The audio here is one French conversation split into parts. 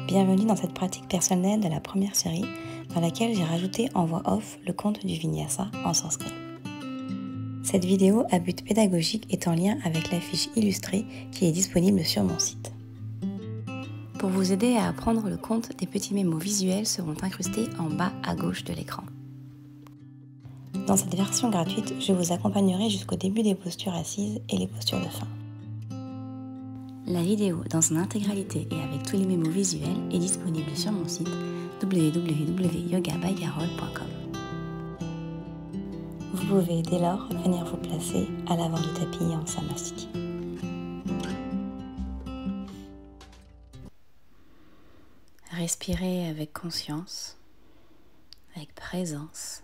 Bienvenue dans cette pratique personnelle de la première série dans laquelle j'ai rajouté en voix off le conte du Vinyasa en sanskrit. Cette vidéo à but pédagogique est en lien avec la fiche illustrée qui est disponible sur mon site. Pour vous aider à apprendre le conte, des petits mémos visuels seront incrustés en bas à gauche de l'écran. Dans cette version gratuite, je vous accompagnerai jusqu'au début des postures assises et les postures de fin. La vidéo dans son intégralité et avec tous les mémos visuels est disponible sur mon site www.yogabycarol.com. Vous pouvez dès lors venir vous placer à l'avant du tapis en Samastiti. Respirez avec conscience, avec présence.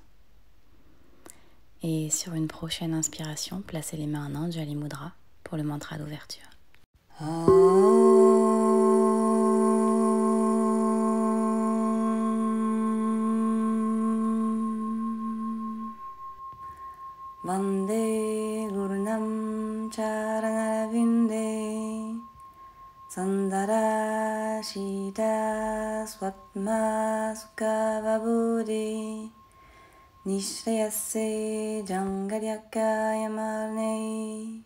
Et sur une prochaine inspiration, placez les mains en Anjali Mudra pour le mantra d'ouverture. Vande Gurunam Charanavinde Sandara Shita Swatma Sukhavabodhi Nishrayase Jangaryakayamarne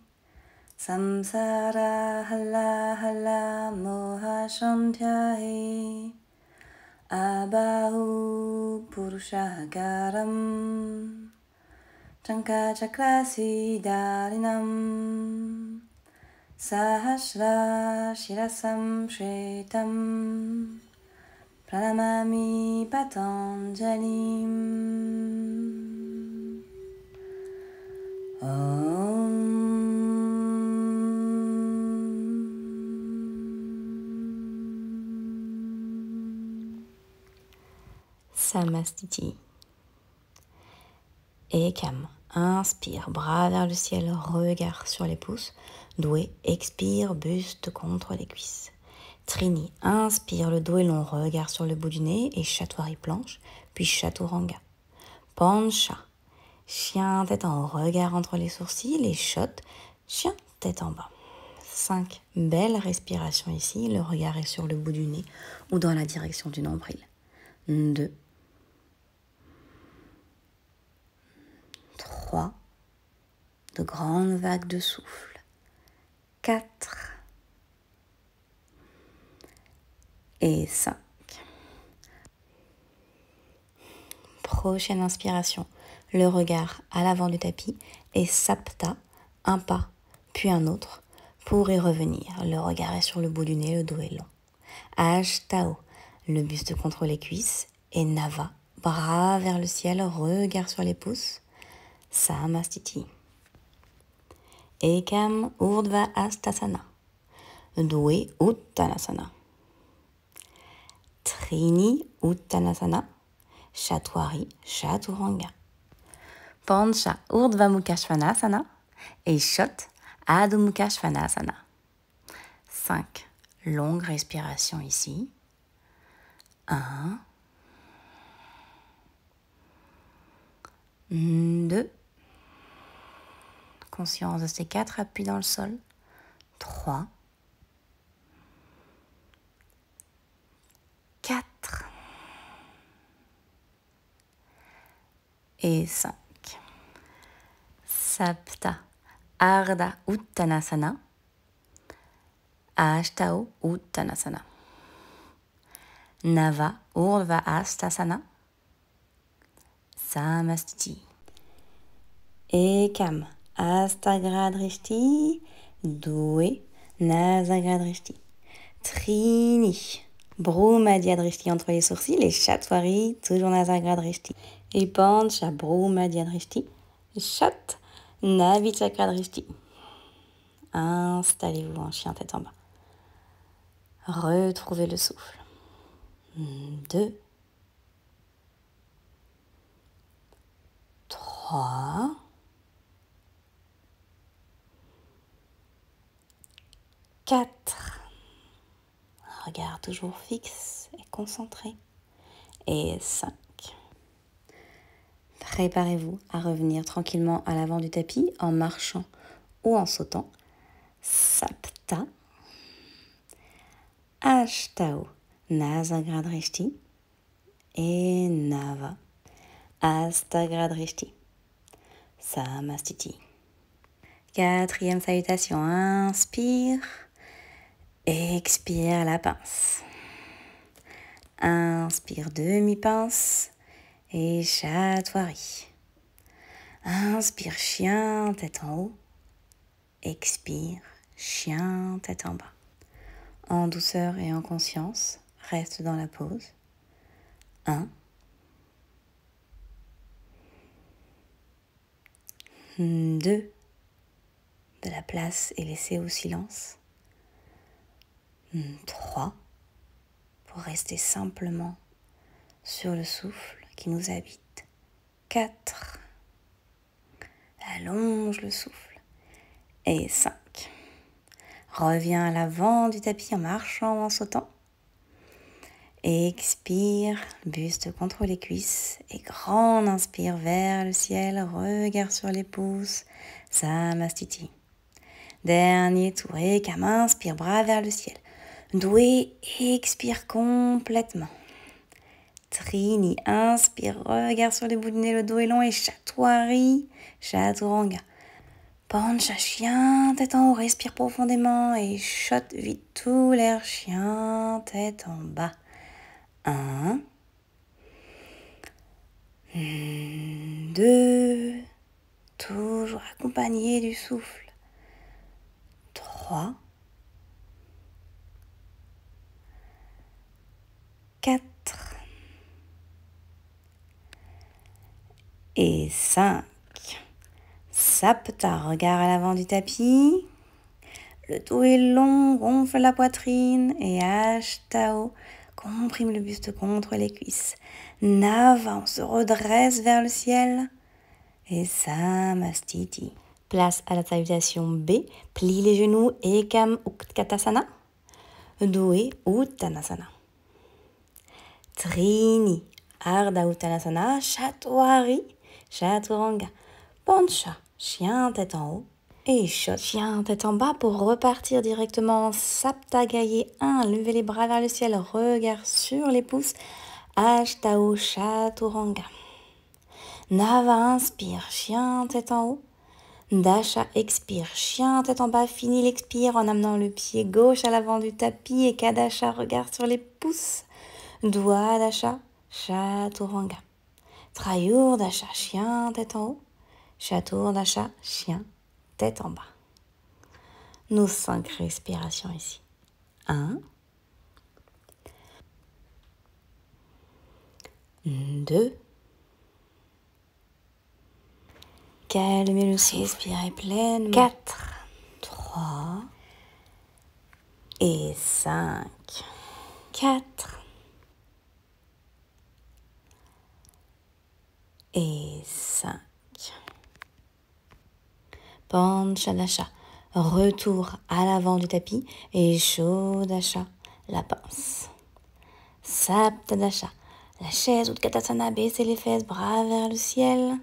Samsara Hala Hala Moha Shantyahe Abahu Purushagaram Chanka Chakrasi Darinam Sahasra Shirasam Shretam Pranamami Patanjalim Samastiti. Ekam. Inspire, bras vers le ciel, regard sur les pouces. Doué, expire, buste contre les cuisses. Trini, inspire, le dos est long, regard sur le bout du nez et Chaturanga planche, puis Chaturanga. Pancha, chien tête en haut, regard entre les sourcils et Shot, chien tête en bas. 5. Belle respiration ici, le regard est sur le bout du nez ou dans la direction du nombril. 2. 3, de grandes vagues de souffle. 4 et 5. Prochaine inspiration, le regard à l'avant du tapis et Sapta, un pas puis un autre pour y revenir. Le regard est sur le bout du nez, le dos est long. Ashtao, le buste contre les cuisses et Nava, bras vers le ciel, regard sur les pouces. Samastiti. Ekam Urdhva Hastasana. Doué Uttanasana. Trini Uttanasana. Chatwari Chaturanga. Pancha Urdhva Mukha Svanasana. Et Shot Adho Mukha Svanasana. 5. Longue respiration ici. 1. 2. Conscience de ces 4 appuis dans le sol. 3. 4. Et 5. Sapta. Ardha Uttanasana. Ashtao Uttanasana. Nava Urdhva Hastasana. Samastiti. Ekam. Astagradrishti, Doué, Nasagradrishti. Trini, Brahmadhyadrishti entre les sourcils et Chatwari, toujours Nasagradrishti. Et Pancha, Brahmadhyadrishti, Chat, Navichakradrishti. Installez-vous en chien tête en bas. Retrouvez le souffle. 2, 3, 4. Regard toujours fixe et concentré. Et 5. Préparez-vous à revenir tranquillement à l'avant du tapis en marchant ou en sautant. Sapta. Ashtao. Nasagradrishti et Nava. Astagradrishti. Samastiti. Quatrième salutation, inspire, expire la pince. Inspire demi-pince et chatoirie. Inspire chien, tête en haut. Expire, chien, tête en bas. En douceur et en conscience, reste dans la pause. 1. 2. De la place et laisser au silence. 3. Pour rester simplement sur le souffle qui nous habite. 4. Allonge le souffle. Et 5. Reviens à l'avant du tapis en marchant ou en sautant. Expire, buste contre les cuisses et grande inspire vers le ciel, regard sur les pouces, Samastiti. Dernier tour, Ekam, inspire, bras vers le ciel. Doué, expire complètement. Trini, inspire, regard sur les bouts de nez, le dos est long et Chatwari, Chaturanga. Pancha, chien, tête en haut, respire profondément et shot vite tout l'air, chien, tête en bas. 1, 2, toujours accompagné du souffle. 3, 4 et 5. Sapta, regard à l'avant du tapis. Le dos est long, gonfle la poitrine et Ashtao, comprime le buste contre les cuisses. Nava, on se redresse vers le ciel. Et Samastiti. Place à la salutation B. Plie les genoux. Ekam Utkatasana. Doué Uttanasana. Trini. Ardha Uttanasana. Chatwari. Chaturanga. Pancha. Chien tête en haut. Et shot, chien tête en bas pour repartir directement en Sapta Gaye 1. Levez les bras vers le ciel, regard sur les pouces. Ashtao Chaturanga. Nava inspire, chien tête en haut. Dasha expire, chien tête en bas. Fini l'expire en amenant le pied gauche à l'avant du tapis. Et Kadasha, regard sur les pouces. Dwadasha Chaturanga. Trayurdasha, chien tête en haut. Chaturdasha, chien tête en bas. Nos 5 respirations ici. 1, 2, calmez le souffle. Respirez pleinement. 4, 3 et 5. 4 et 5. Panchadasha, retour à l'avant du tapis et Shodasha, la pince. Saptadasha, la chaise Utkatasana, baissez les fesses, bras vers le ciel.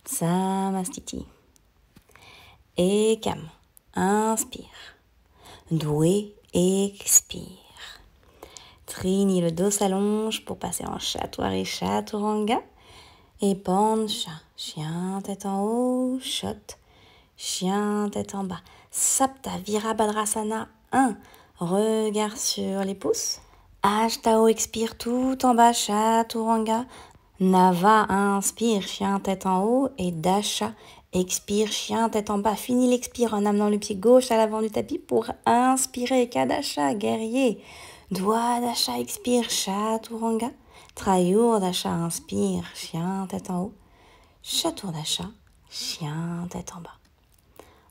Samastiti. Ekam, inspire. Doué, expire. Trini, le dos s'allonge pour passer en Chatwari Chaturanga. Et Pancha, chien tête en haut, shot. Chien tête en bas. Sapta Virabhadrasana 1. Regard sur les pouces. Ashtao expire tout en bas. Chaturanga. Nava inspire. Chien tête en haut. Et Dasha expire. Chien tête en bas. Fini l'expire en amenant le pied gauche à l'avant du tapis pour inspirer. Kadasha guerrier. Dwadasha expire. Chaturanga. Trayurdasha inspire. Chien tête en haut. Chaturdasha. Chien tête en bas.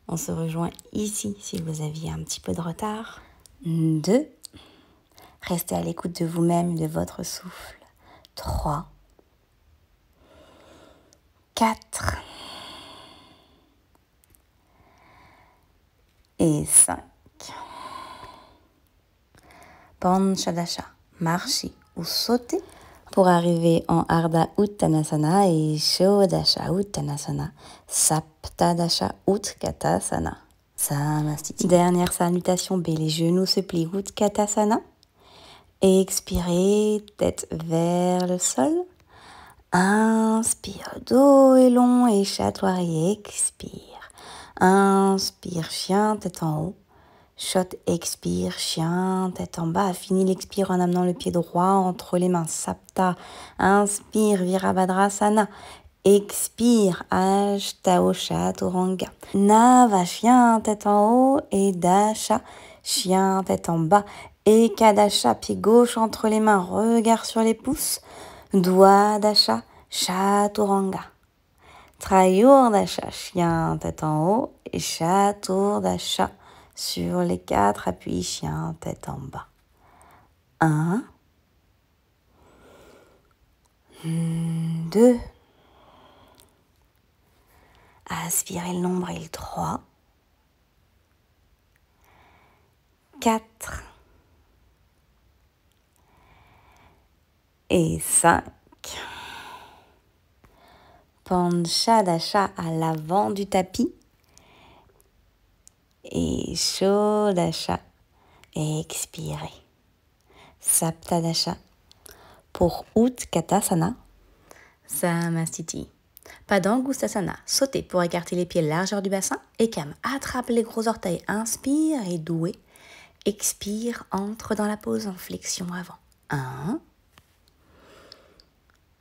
On se rejoint ici si vous aviez un petit peu de retard. 2. Restez à l'écoute de vous-même et de votre souffle. 3. 4. Et 5. Panchadasha, marchez ou sautez pour arriver en Ardha Uttanasana et Shodasha Uttanasana, Saptadasha Utkatasana. Samastiti. Dernière salutation B, les genoux se plient Utkatasana Expirez, tête vers le sol. Inspire, dos est long et chatouille, expire. Inspire, chien, tête en haut. Shot, expire, chien, tête en bas. Fini l'expire en amenant le pied droit entre les mains. Sapta, inspire, Virabhadrasana. Expire, Ashtao Chaturanga. Nava, chien, tête en haut. Et Dasha, chien, tête en bas. Ekadasha, pied gauche entre les mains. Regard sur les pouces. Dwadasha, Chaturanga. Trayurdasha, chien, tête en haut. Et Chaturdasha, sur les 4 appuis, chien, tête en bas. 1, 2, aspirez le nombril, 3, 4 et 5. Panchadasha à l'avant du tapis. Et Shodasha, expirez. Saptadasha pour Utkatasana. Samastiti. Padangusthasana, sautez pour écarter les pieds largeur du bassin. Ekam, attrape les gros orteils, inspire et doué. Expire, entre dans la pose en flexion avant. 1,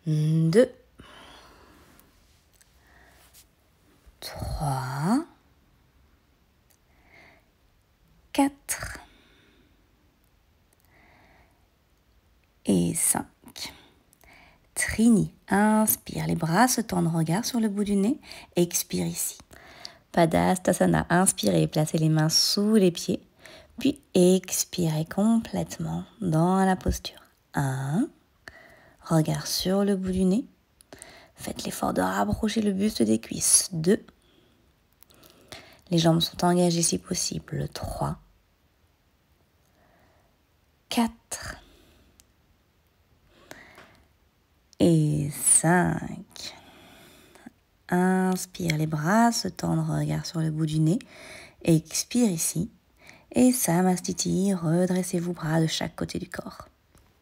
2, 3, 4 et 5. Trini, inspire, les bras se tendent, regard sur le bout du nez, expire ici. Padastasana, inspirez, placez les mains sous les pieds, puis expirez complètement dans la posture. 1, regard sur le bout du nez, faites l'effort de rapprocher le buste des cuisses. 2, les jambes sont engagées si possible. 3, 4 et 5. Inspire, les bras se tendent, regard sur le bout du nez. Expire ici. Et Samastiti, redressez-vous, bras de chaque côté du corps.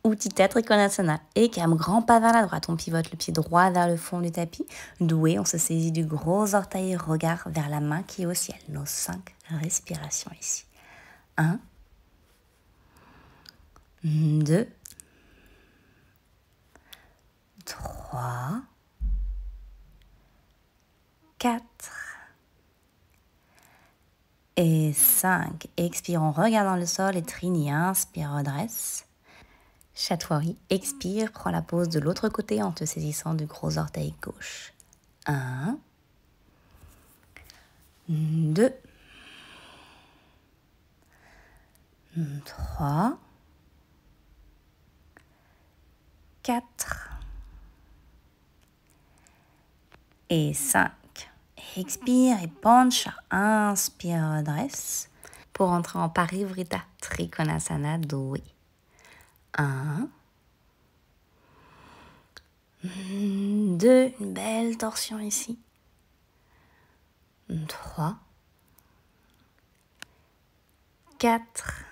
Utthita Trikonasana, Ekam, grand pas vers la droite. On pivote le pied droit vers le fond du tapis. Doué, on se saisit du gros orteil, regard vers la main qui est au ciel. Nos 5 respirations ici. 1, 2, 3, 4 et 5. Expire, on regarde dans le sol et Trini, inspire, redresse. Chatwari, expire, prends la pose de l'autre côté en te saisissant du gros orteil gauche. 1, 2, 3, 4 et 5. Expire et Pancha. Inspire, redresse. Pour entrer en Parivrita Trikonasana doué. 1, 2, une belle torsion ici. 3, 4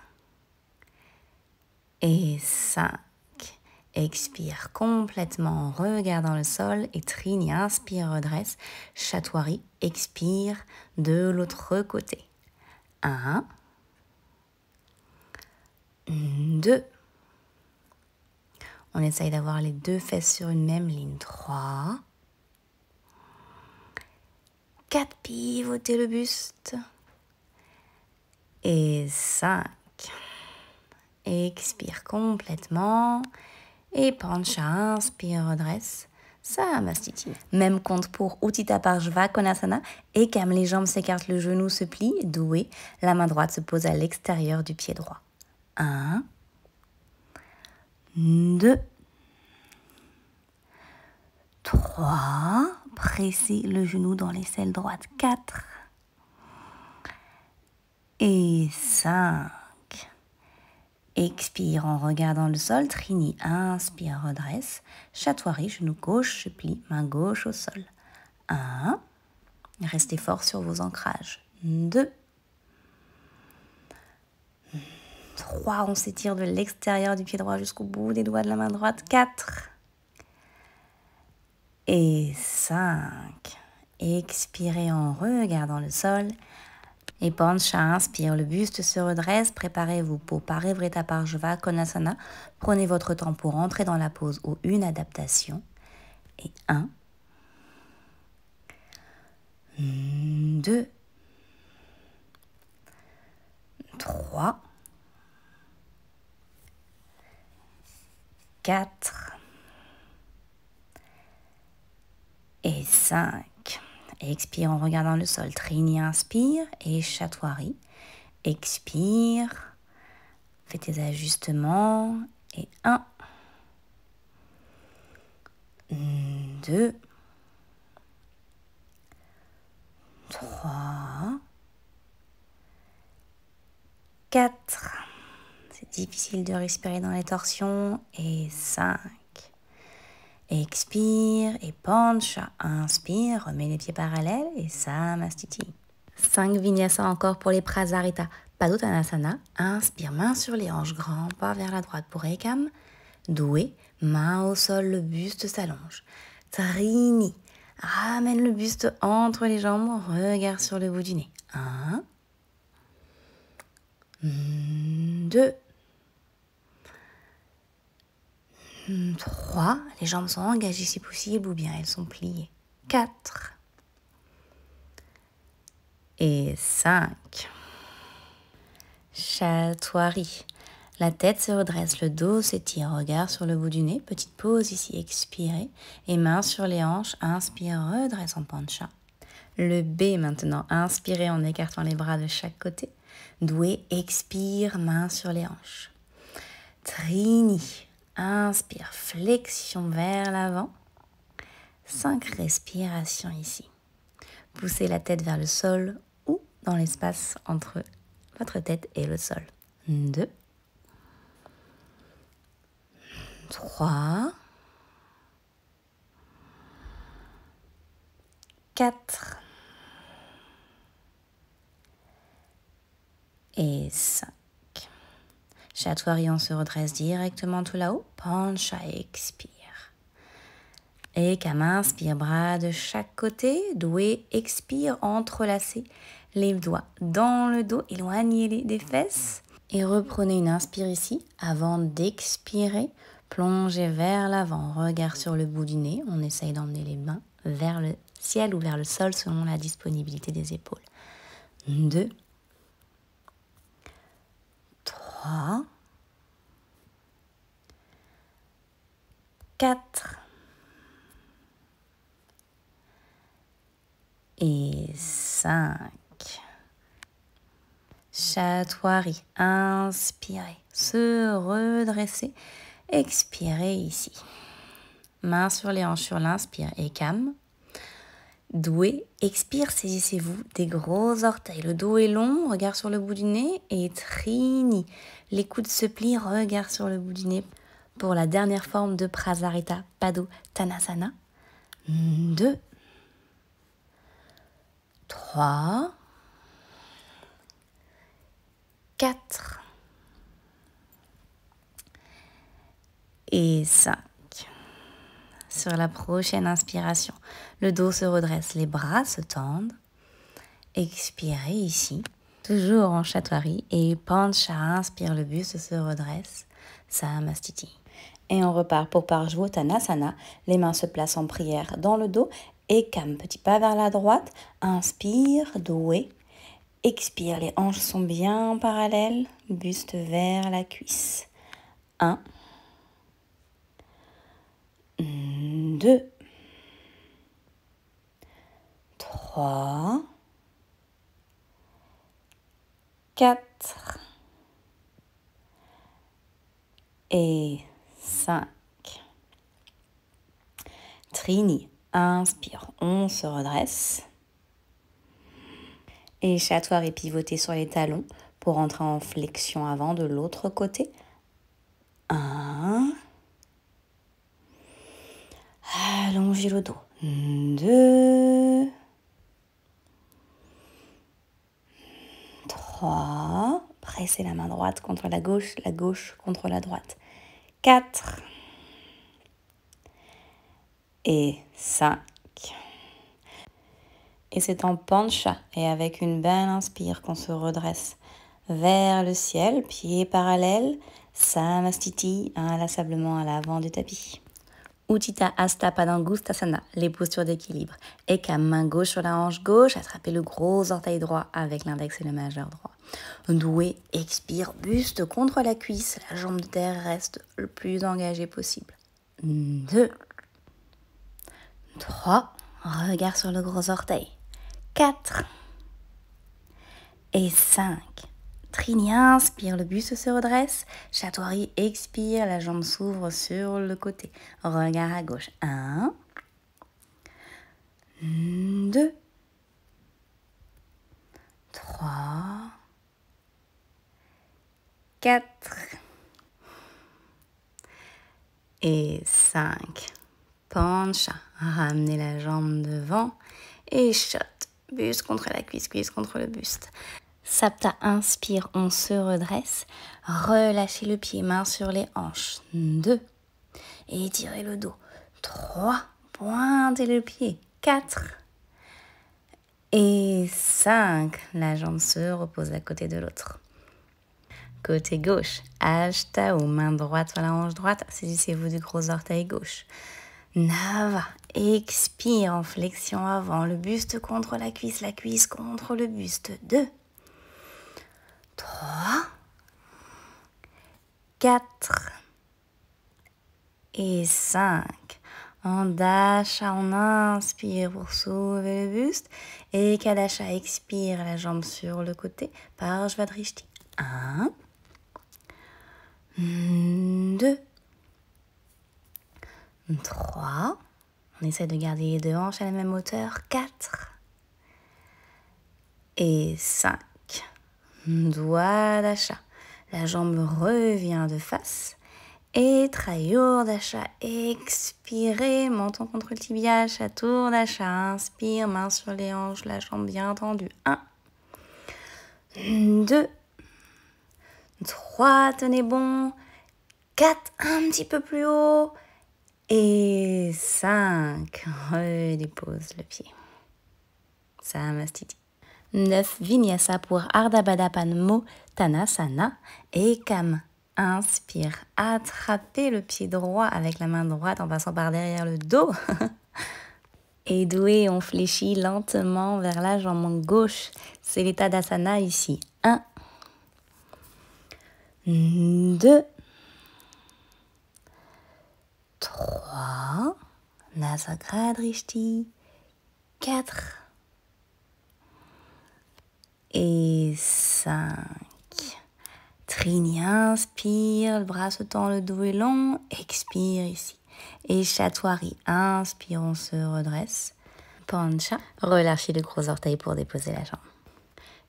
et 5. Expire complètement, regarde dans le sol et Trini, inspire, redresse. Chatwari, expire de l'autre côté. 1, 2. On essaye d'avoir les deux fesses sur une même ligne. 3, 4, pivotez le buste. Et 5. Expire complètement. Et Pancha, inspire, redresse. Samastiti. Même compte pour Utthita Parshva Konasana. Ekam, les jambes s'écartent, le genou se plie. Doué, la main droite se pose à l'extérieur du pied droit. 1, 2, 3. Pressez le genou dans l'aisselle droite. 4 et 5. Expire en regardant le sol. Trini, inspire, redresse. Chatwari, genou gauche se plie, main gauche au sol. 1. Restez fort sur vos ancrages. 2. 3, on s'étire de l'extérieur du pied droit jusqu'au bout des doigts de la main droite. 4. Et 5. Expirez en regardant le sol. Et Pancha, inspire, le buste se redresse. Préparez-vous pour Parivrtta Parshva Konasana. Prenez votre temps pour entrer dans la pose ou une adaptation. Et 1, 2, 3, 4 et 5. Expire en regardant le sol. Trini, inspire et Chaturanga. Expire. Fais tes ajustements. Et 1, 2, 3, 4. C'est difficile de respirer dans les torsions. Et 5. Expire et Pancha. Inspire, remets les pieds parallèles et Samastiti. 5 vinyasa encore pour les Prasarita Padottanasana. Inspire, main sur les hanches, grand pas vers la droite pour Ekam. Doué, main au sol, le buste s'allonge. Trini, ramène le buste entre les jambes, regard sur le bout du nez. 1, 2, 3, les jambes sont engagées si possible ou bien elles sont pliées. 4 et 5. Chaturanga. La tête se redresse, le dos s'étire, regard sur le bout du nez. Petite pause ici, expirez. Et main sur les hanches, inspire, redresse en Pancha. Le B maintenant, inspirez en écartant les bras de chaque côté. Doué, expire, main sur les hanches. Trini. Inspire, flexion vers l'avant. 5 respirations ici. Poussez la tête vers le sol ou dans l'espace entre votre tête et le sol. 2, 3, 4 et 5. Chaturanga, on se redresse directement tout là-haut. Pancha, expire. Ekam, inspire, bras de chaque côté. Doué, expire, entrelacez les doigts dans le dos. Éloignez-les des fesses. Et reprenez une inspire ici. Avant d'expirer, plongez vers l'avant. Regard sur le bout du nez. On essaye d'emmener les mains vers le ciel ou vers le sol selon la disponibilité des épaules. 2, 3, 4 et 5. Chaturanga, inspirez, se redresser, expirez ici. Main sur les hanches sur l'inspire, Ekam. Doué, expire, saisissez-vous des gros orteils. Le dos est long, regard sur le bout du nez. Et Trini, les coudes se plient, regard sur le bout du nez. Pour la dernière forme de Prasarita Padottanasana. 2, 3, 4 et 5. Sur la prochaine inspiration, le dos se redresse, les bras se tendent. Expirez ici, toujours en Chaturanga. Et Pancha, inspire, le buste se redresse. Samastiti. Et on repart pour Parshvottanasana. Les mains se placent en prière dans le dos. Ekam, petit pas vers la droite. Inspire, doué. Expire, les hanches sont bien parallèles. Buste vers la cuisse. 1, 2, 3, 4 et 5. Trini, inspire, on se redresse. Et Chaturanga, pivoter sur les talons pour entrer en flexion avant de l'autre côté. 1. Allongez le dos. 2. 3. presser la main droite contre la gauche contre la droite. 4 et 5. Et c'est en pancha et avec une belle inspire qu'on se redresse vers le ciel, pieds parallèles, samastiti, inlassablement à l'avant du tapis. Utthita Hasta Padangusthasana, les postures d'équilibre. Ekam, main gauche sur la hanche gauche, attrapez le gros orteil droit avec l'index et le majeur droit. Doué, expire, buste contre la cuisse, la jambe de terre reste le plus engagée possible. 2, 3, regard sur le gros orteil. 4 et 5. Trini, inspire, le buste se redresse. Chaturanga, expire, la jambe s'ouvre sur le côté. Regard à gauche. 1, 2, 3, 4 et 5. Pancha, ramenez la jambe devant et shot. Buste contre la cuisse, cuisse contre le buste. Sapta, inspire, on se redresse. Relâchez le pied, main sur les hanches. 2. Étirez le dos. 3. Pointez le pied. 4. Et 5. La jambe se repose à côté de l'autre. Côté gauche, Ashtao, main droite sur la hanche droite. Saisissez-vous du gros orteil gauche. Nava, expire en flexion avant. Le buste contre la cuisse contre le buste. 2. 3, 4 et 5. En Dasha, on inspire pour soulever le buste. Et Kadasha, expire la jambe sur le côté. Parshvadrishti. 1, 2, 3. On essaie de garder les deux hanches à la même hauteur. 4 et 5. Dwadasha, la jambe revient de face. Et Trayurdasha, expirez, menton contre le tibia, Chaturdasha, inspire, main sur les hanches, la jambe bien tendue. 1, 2, 3, tenez bon. 4, un petit peu plus haut. Et 5, redépose le pied. Samastiti. 9, Vinyasa pour Ardha Baddha Padmo Tanasana. Ekam, inspire, attrapez le pied droit avec la main droite en passant par derrière le dos. Et doué, on fléchit lentement vers la jambe gauche. C'est l'état d'asana ici. 1, 2, 3, Nasagradrishti, 4 et 5. Trini, inspire, le bras se tend, le dos est long, expire ici. Et Chaturanga, inspire, on se redresse. Pancha, relâchez le gros orteil pour déposer la jambe.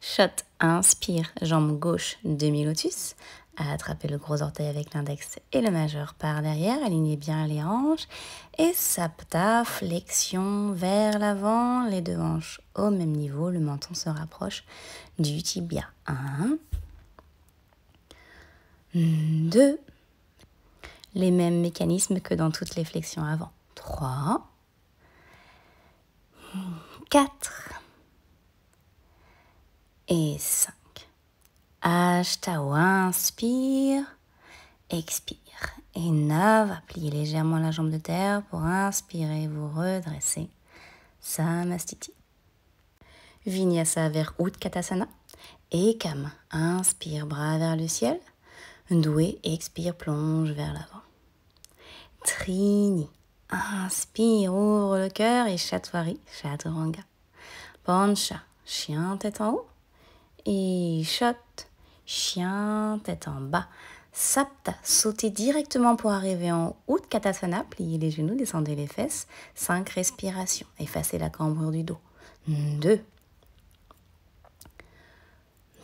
Shot, inspire, jambe gauche, demi-lotus. Attrapez le gros orteil avec l'index et le majeur par derrière, alignez bien les hanches. Et Sapta, flexion vers l'avant, les deux hanches au même niveau, le menton se rapproche du tibia. 1, 2, les mêmes mécanismes que dans toutes les flexions avant. 3, 4 et 5. Ashtao, inspire, expire. Et Nava, pliez légèrement la jambe de terre pour inspirer, vous redresser. Samastiti. Vinyasa vers Utkatasana. Ekam, inspire, bras vers le ciel. Doué, expire, plonge vers l'avant. Trini, inspire, ouvre le cœur et Chaturanga. Pancha, chien tête en haut. Et shot, chien tête en bas. Sapta, sautez directement pour arriver en Utkatasana. Pliez les genoux, descendez les fesses. 5 respirations. Effacez la cambrure du dos. 2,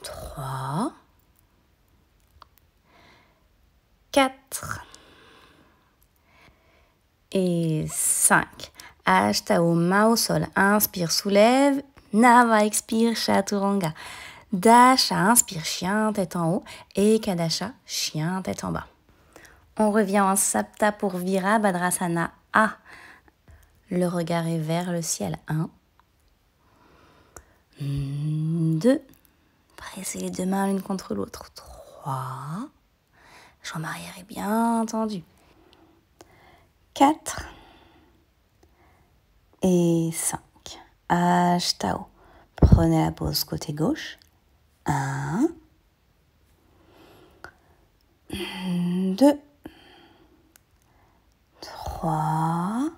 3, 4 et 5. Ashtao, main au sol. Inspire, soulève. Nava, expire, Chaturanga. Dasha, inspire, chien, tête en haut. Ekadasha, chien, tête en bas. On revient en Sapta pour Virabhadrasana A. Le regard est vers le ciel. 1, 2. Pressez les deux mains l'une contre l'autre. 3. Jambe arrière est bien tendue. 4. Et 5. Ashtao. Prenez la pose côté gauche. 1, 2, 3,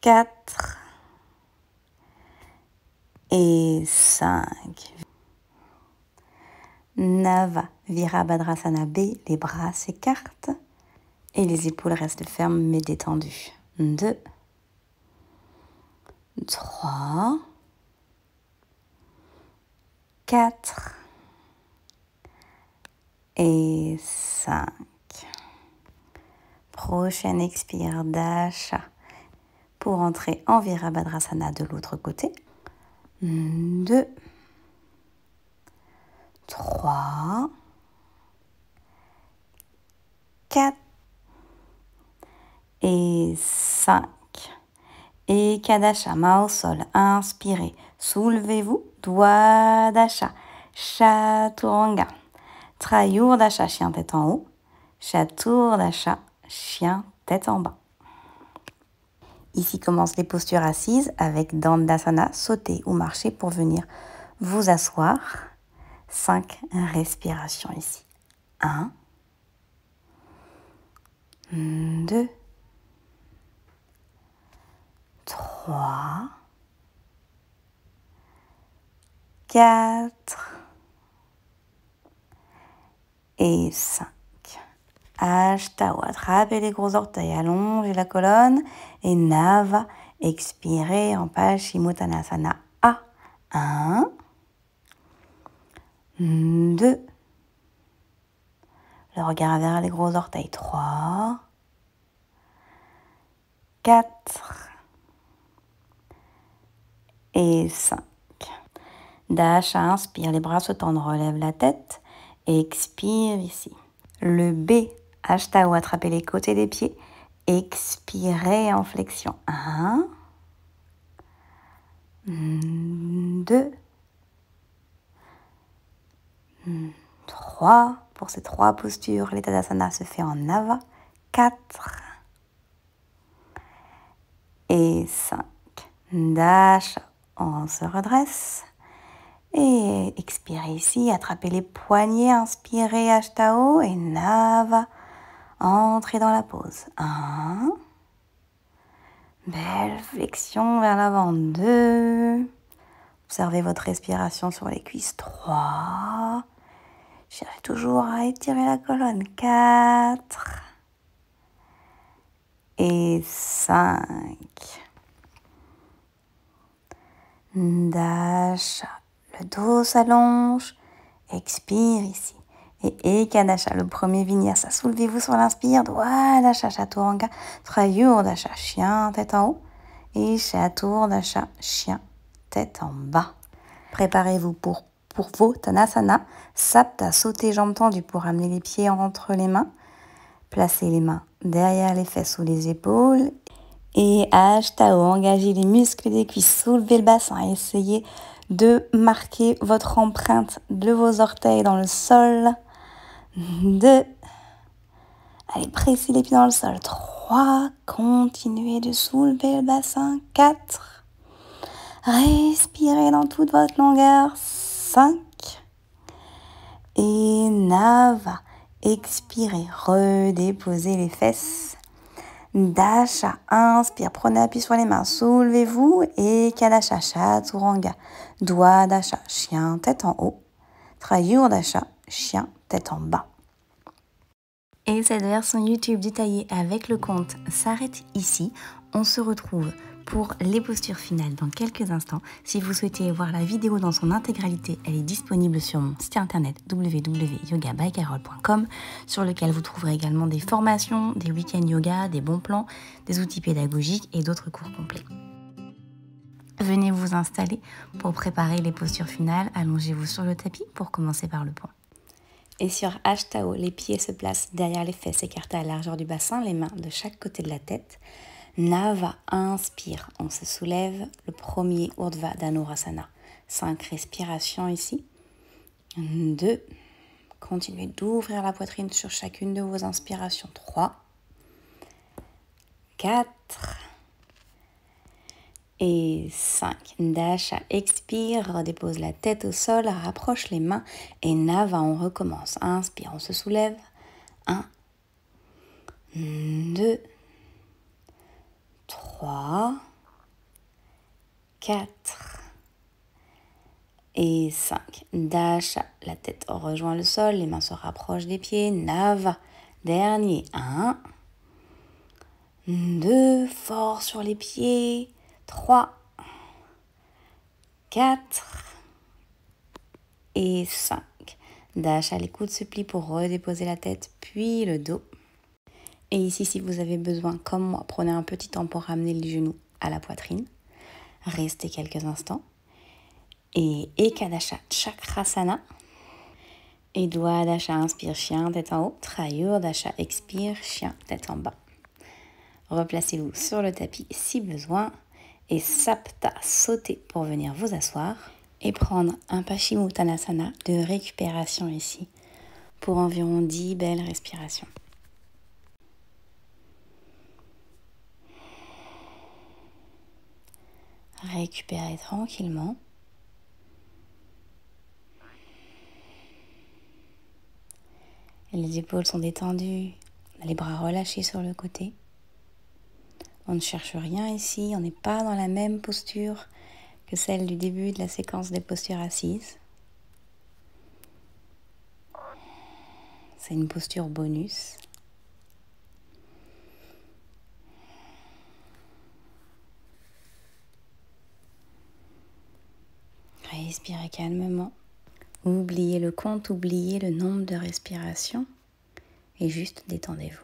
4 et 5. Nava, Virabhadrasana B, les bras s'écartent et les épaules restent fermes mais détendues. 2, 3, 4 et 5. Prochaine expire, Dasha, pour entrer en Virabhadrasana de l'autre côté. 2, 3, 4 et 5. Ekadasha, main au sol, inspirez, soulevez-vous, Dwadasha, Chaturanga, Trayurdasha, chien tête en haut, Chaturdasha, chien tête en bas. Ici commencent les postures assises avec Dandasana, sauter ou marcher pour venir vous asseoir. 5 respirations ici. 1, 2, 3, 4 et 5. Ashtao, attrapez les gros orteils, allongez la colonne et Nava, expirez en Paschimottanasana A. 1, 2, le regard vers les gros orteils, 3, 4 et 5. Dasha, inspire, les bras se tendent, relève la tête, expire ici. Le B, Ashtao, attrapez les côtés des pieds, expirez en flexion. 1, 2, 3. Pour ces 3 postures, l'état d'asana se fait en Nava. 4 et 5. Dasha, on se redresse. Et expirez ici, attrapez les poignets, inspirez Ashtao et Nava, entrez dans la pause. 1, belle flexion vers l'avant. 2, observez votre respiration sur les cuisses. 3, cherchez toujours à étirer la colonne. 4 et 5. Dasha. Le dos s'allonge, expire ici. Et Ekadasha, le premier vinyasa. Soulevez-vous sur l'inspire, Dwadasha, Chaturanga, Trayurdasha, chien, tête en haut. Et Chaturdasha, chien, tête en bas. Préparez-vous pour vos Tanasana. Sapta, sauter jambes tendues pour amener les pieds entre les mains. Placez les mains derrière les fesses ou les épaules. Et Ashtao, engagez les muscles des cuisses, soulevez le bassin, essayez de marquer votre empreinte de vos orteils dans le sol. 2, allez, pressez les pieds dans le sol. 3, continuez de soulever le bassin. 4, respirez dans toute votre longueur. 5, et Nava, expirez, redéposez les fesses. Dasha, inspire, prenez appui sur les mains, soulevez-vous. Et Ekadasha, Chaturanga, Dwadasha, chien, tête en haut. Trayurdasha, chien, tête en bas. Et cette version YouTube détaillée avec le compte s'arrête ici. On se retrouve pour les postures finales dans quelques instants. Si vous souhaitez voir la vidéo dans son intégralité, elle est disponible sur mon site internet www.yogabycarole.com, sur lequel vous trouverez également des formations, des week-ends yoga, des bons plans, des outils pédagogiques et d'autres cours complets. Venez vous installer pour préparer les postures finales. Allongez-vous sur le tapis pour commencer par le pont. Et sur Ashtao, les pieds se placent derrière les fesses écartées à la largeur du bassin, les mains de chaque côté de la tête. Nava, inspire, on se soulève. Le premier Urdhva Dhanurasana. 5 respirations ici. 2. Continuez d'ouvrir la poitrine sur chacune de vos inspirations. 3. 4. Et 5. Dasha, expire, redépose la tête au sol, rapproche les mains. Et Nava, on recommence. Inspire, on se soulève. 1, 2, 3, 4 et 5. Dasha, la tête rejoint le sol, les mains se rapprochent des pieds. Nava, dernier. 1, 2, fort sur les pieds. 3, 4 et 5. Dasha, les coudes se plient pour redéposer la tête, puis le dos. Et ici, si vous avez besoin, comme moi, prenez un petit temps pour ramener les genoux à la poitrine. Restez quelques instants. Et Ekadasha Chakrasana. Et Dwadasha, inspire, chien, tête en haut. Trayurdasha, expire, chien, tête en bas. Replacez-vous sur le tapis si besoin. Et Sapta, sautez pour venir vous asseoir. Et prendre un Paschimottanasana de récupération ici pour environ 10 belles respirations. Récupérez tranquillement. Les épaules sont détendues, les bras relâchés sur le côté. On ne cherche rien ici, on n'est pas dans la même posture que celle du début de la séquence des postures assises. C'est une posture bonus. Respirez calmement. Oubliez le compte, oubliez le nombre de respirations et juste détendez-vous.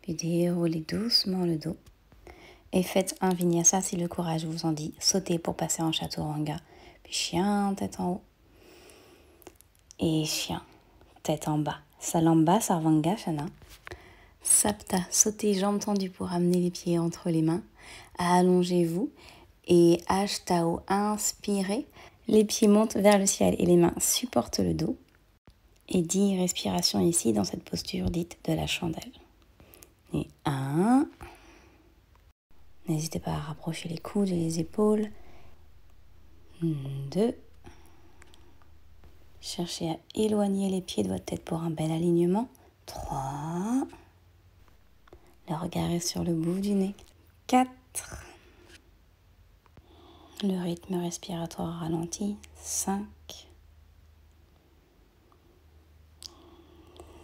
Puis déroulez doucement le dos et faites un vinyasa si le courage vous en dit. Sautez pour passer en chaturanga. Puis chien, tête en haut. Et chien, tête en bas. Salamba, Sarvangasana. Sapta, sautez jambes tendues pour amener les pieds entre les mains. Allongez-vous. Et Ashtao, inspirez. Les pieds montent vers le ciel et les mains supportent le dos. Et 10 respirations ici dans cette posture dite de la chandelle. Et 1. N'hésitez pas à rapprocher les coudes et les épaules. 2. Cherchez à éloigner les pieds de votre tête pour un bel alignement. 3. Le regard est sur le bout du nez. 4. Le rythme respiratoire ralentit. 5.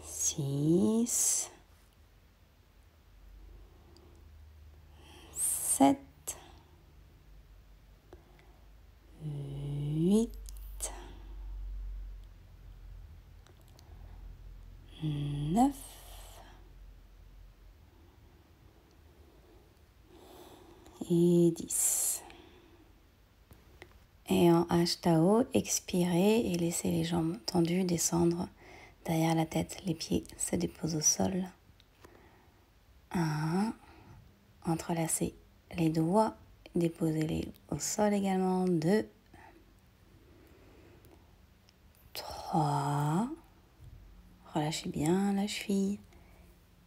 6. 7. 8. 9. Et 10. Et en Ashtao, expirez et laissez les jambes tendues descendre derrière la tête. Les pieds se déposent au sol. 1. Entrelacez les doigts, déposez-les au sol également. 2. 3. Relâchez bien la cheville.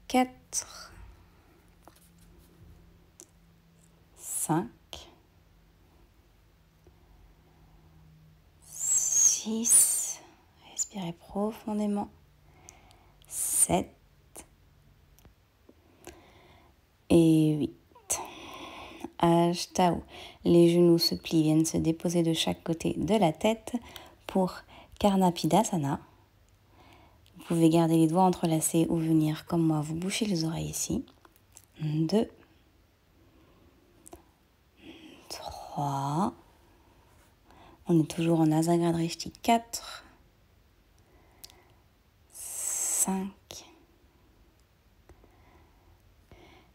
4. 5. 6. Respirez profondément. 7. Et 8. Ashtao. Les genoux se plient, viennent se déposer de chaque côté de la tête pour Karnapidasana. Vous pouvez garder les doigts entrelacés ou venir, comme moi, vous boucher les oreilles ici. 2. 3. On est toujours en Asagradrishti. 4, 5,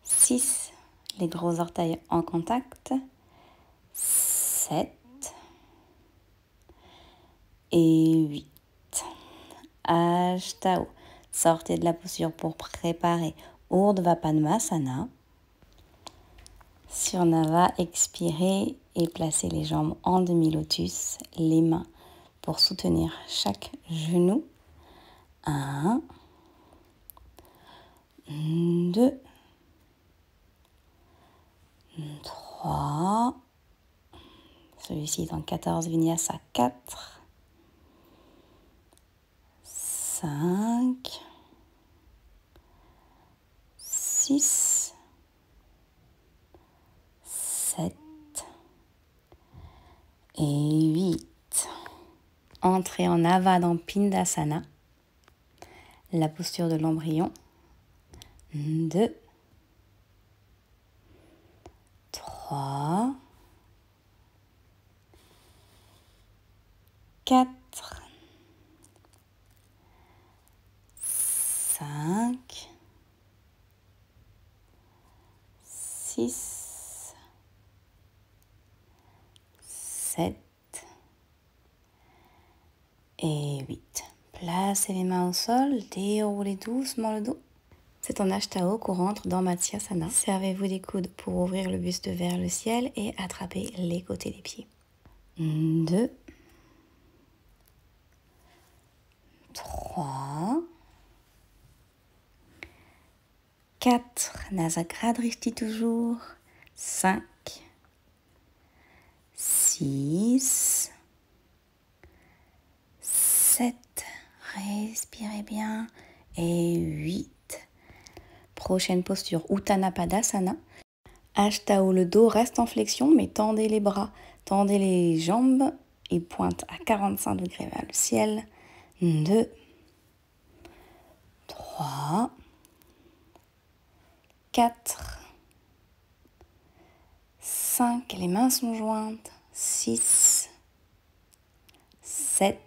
6, les gros orteils en contact, 7 et 8. Ashtau. Sortez de la posture pour préparer Urdhva Padmasana. Sur Nava, expirez et placez les jambes en demi-lotus, les mains pour soutenir chaque genou. 1, 2, 3. Celui-ci est en 14 vinyasa. 4, 5, 6, 7 et 8. Entrez en Ava dans Pindasana, la posture de l'embryon. 2, 3, 4, 5, 6, 7 et 8. Placez les mains au sol, déroulez doucement le dos. C'est en Ashtau qu'on rentre dans Matsyasana. Servez-vous des coudes pour ouvrir le buste vers le ciel et attraper les côtés des pieds. 2, 3, 4, Nasagradrishti toujours, 5, 6, 7, respirez bien, et 8. Prochaine posture, Uttana Padasana. Ashtau, le dos reste en flexion, mais tendez les bras, tendez les jambes et pointe à 45 degrés vers le ciel. 2, 3, 4, 5, les mains sont jointes, 6, 7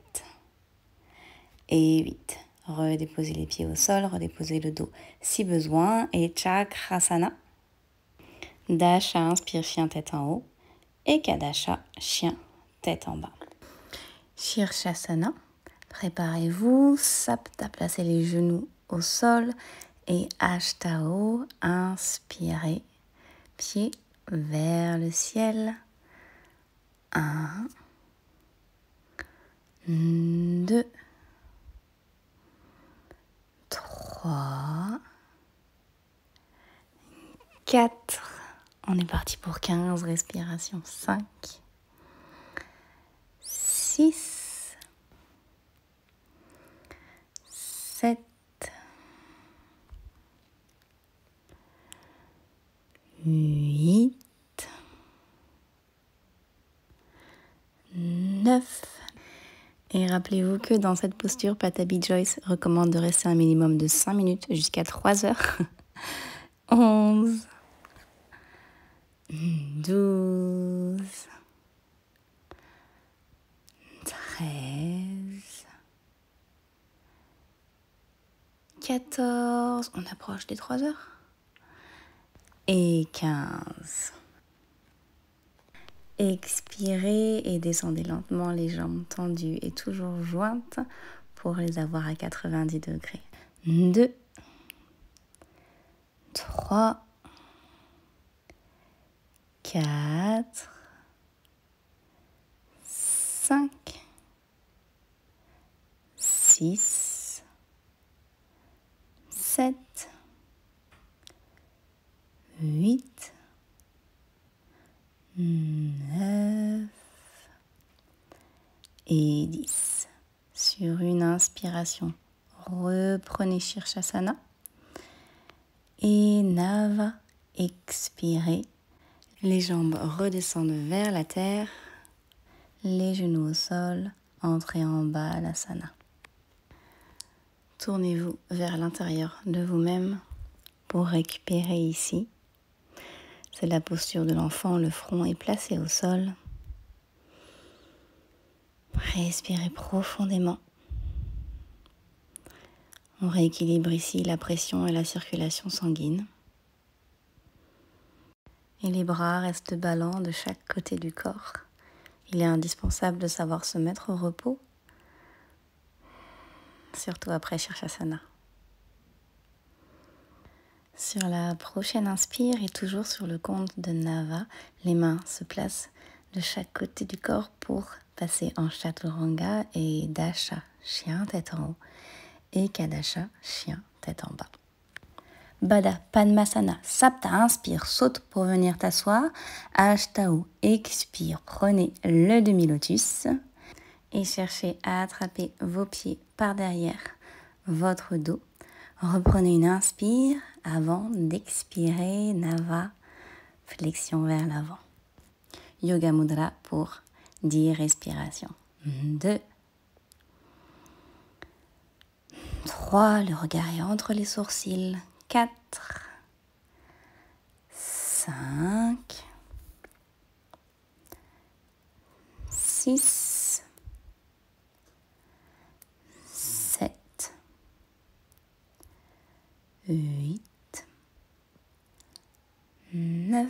et 8. Redéposez les pieds au sol, redéposez le dos si besoin. Et Chakrasana. Dasha, inspire, chien, tête en haut. Et Kadasha, chien, tête en bas. Shirshasana. Préparez-vous, Sapta, placez les genoux au sol. Et Ashtau, inspirez, pied vers le ciel. 1, 2, 3, 4. On est parti pour 15 respirations. 5, 6, 7, 8, 9. Et rappelez-vous que dans cette posture, Patabi Joyce recommande de rester un minimum de 5 minutes jusqu'à 3 heures. 11, 12, 13, 14, on approche des 3 heures, et 15. Expirez et descendez lentement les jambes tendues et toujours jointes pour les avoir à 90 degrés. 2, 3, 4, 5, 6, 7, 8, 9 et 10. Sur une inspiration, reprenez Shirshasana et Nava, expirez. Les jambes redescendent vers la terre, les genoux au sol, entrez en Balasana. Tournez-vous vers l'intérieur de vous-même pour récupérer ici. C'est la posture de l'enfant, le front est placé au sol. Respirez profondément. On rééquilibre ici la pression et la circulation sanguine. Et les bras restent ballants de chaque côté du corps. Il est indispensable de savoir se mettre au repos, surtout après Shirshasana. Sur la prochaine inspire et toujours sur le compte de Nava, les mains se placent de chaque côté du corps pour passer en Chaturanga et Dasha, chien tête en haut, et Kadasha, chien tête en bas. Baddha Padmasana, Sapta, inspire, saute pour venir t'asseoir. Ashtau, expire, prenez le demi-lotus et cherchez à attraper vos pieds par derrière votre dos. Reprenez une inspire avant d'expirer, Nava, flexion vers l'avant. Yoga Mudra pour 10 respirations. 2, 3, le regard est entre les sourcils. 4, 5, 6, 7, 8, 9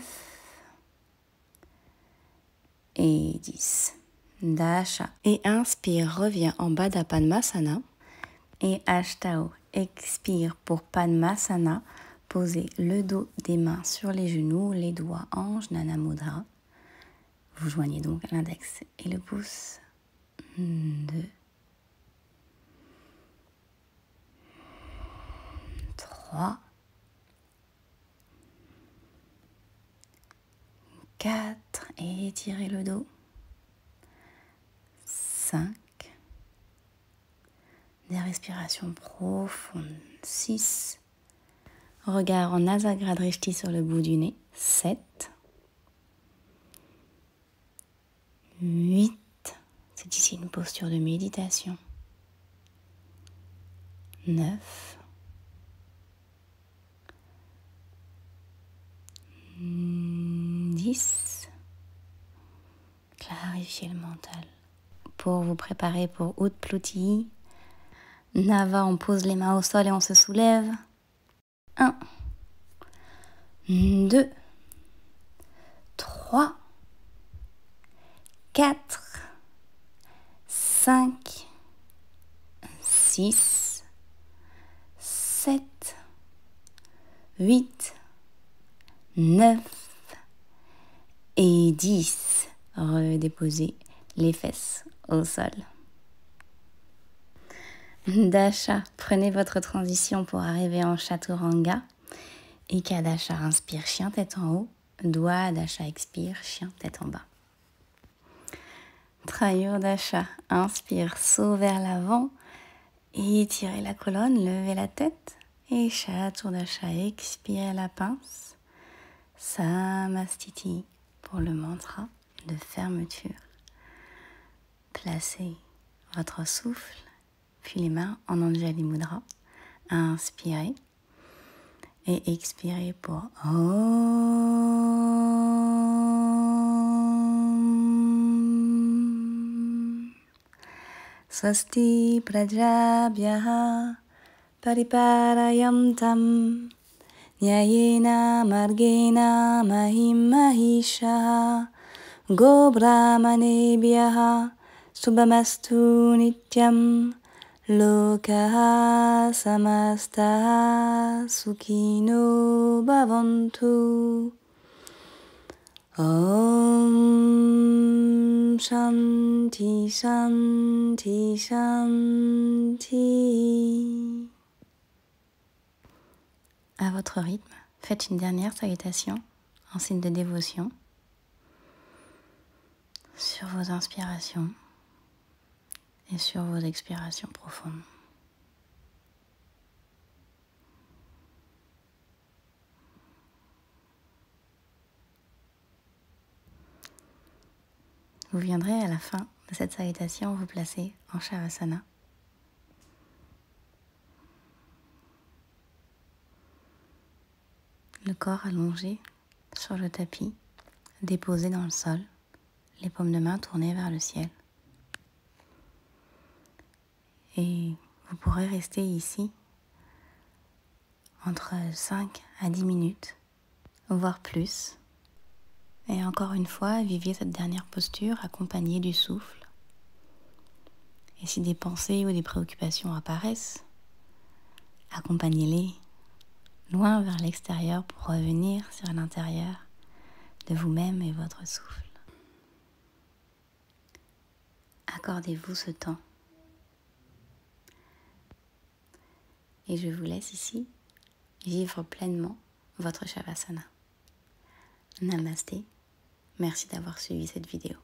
et 10. Dasha. Et inspire, reviens en Baddha Padmasana. Et Ashtau, expire pour Padmasana. Posez le dos des mains sur les genoux, les doigts ange, Nana Mudra. Vous joignez donc l'index et le pouce. 2, 3, 4, et étirez le dos. 5, des respirations profondes. 6, regard en Nasagra Drishti sur le bout du nez. 7, 8, c'est ici une posture de méditation. 9, 10, clarifiez le mental. Pour vous préparer pour Utpluti, Nava, on pose les mains au sol et on se soulève. 1, 2, 3, 4, 5, 6, 7, 8, 9 et 10. Redéposez les fesses au sol. Dasha, prenez votre transition pour arriver en Chaturanga. Et Kadasha, inspire, chien tête en haut. Doigt, Dasha, expire, chien tête en bas. Trayurdasha, inspire, saut vers l'avant. Et étirez la colonne, levez la tête. Et Chaturdasha, expirez la pince. Samastiti pour le mantra de fermeture. Placez votre souffle, puis les mains en Anjali Mudra. Inspirez et expirez pour Om. Swasti Prajabhyaha Pariparayamtam Nyayena Margena Mahim Mahisha Go Brahmanebhyaha Subhamastu Nityam Lokaha Samasta Sukhino Bhavantu. Om Shanti Shanti Shanti. À votre rythme, faites une dernière salutation en signe de dévotion sur vos inspirations et sur vos expirations profondes. Vous viendrez à la fin de cette salutation vous placer en Shavasana. Le corps allongé sur le tapis, déposé dans le sol, les paumes de main tournées vers le ciel. Et vous pourrez rester ici entre 5 à 10 minutes, voire plus. Et encore une fois, vivez cette dernière posture accompagnée du souffle. Et si des pensées ou des préoccupations apparaissent, accompagnez-les loin vers l'extérieur pour revenir sur l'intérieur de vous-même et votre souffle. Accordez-vous ce temps. Et je vous laisse ici vivre pleinement votre Shavasana. Namasté. Merci d'avoir suivi cette vidéo.